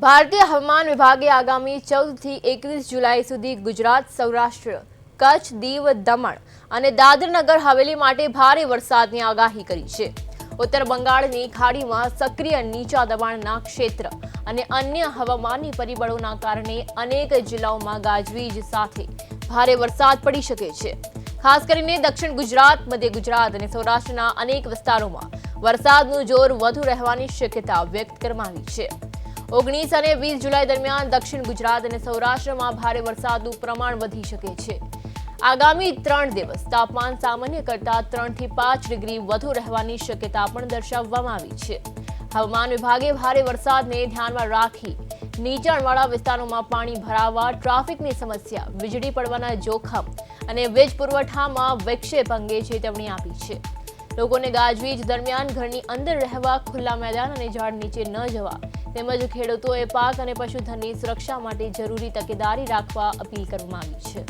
ભારતીય હવામાન વિભાગે આગામી 14 થી 21 જુલાઈ સુધી ગુજરાત, સૌરાષ્ટ્ર, કચ્છ, દીવ, દમણ અને દાદરા નગર હવેલી માટે ભારે વરસાદની આગાહી કરી છે. ઉત્તર બંગાળની ખાડીમાં સક્રિય નીચા દબાણના ક્ષેત્ર અને અન્ય હવામાનની પરિબળોના કારણે અનેક જિલ્લાઓમાં ગાજવીજ સાથે ભારે વરસાદ પડી શકે છે. ખાસ કરીને દક્ષિણ ગુજરાત, મધ્ય ગુજરાત અને સૌરાષ્ટ્રના અનેક વિસ્તારોમાં વરસાદનું જોર વધુ રહેવાની શક્યતા વ્યક્ત કરવામાં આવી છે. 19 અને 20 જુલાઈ દરમિયાન દક્ષિણ ગુજરાત અને સૌરાષ્ટ્રમાં ભારે વરસાદનું પ્રમાણ વધી શકે છે. આગામી 3 દિવસ તાપમાન સામાન્ય કરતાં 3 થી 5 ડિગ્રી વધુ રહેવાની શક્યતા પણ દર્શાવવામાં આવી છે. હવામાન વિભાગે ભારે વરસાદને ધ્યાનમાં રાખી નીચાણવાળા વિસ્તારોમાં પાણી ભરાવા, ટ્રાફિકની સમસ્યા, વીજળી પડવાના જોખમ અને વીજ પુરવઠામાં વિક્ષેપ અંગે ચેતવણી આપી છે. લોકોને ગાજવીજ દરમિયાન ઘરની અંદર રહેવા, ખુલ્લા મેદાન અને ઝાડ નીચે ન જવા તેમજ ખેડૂતોએ પાક અને પશુધનની સુરક્ષા માટે જરૂરી તકેદારી રાખવા અપીલ કરવામાં આવી છે.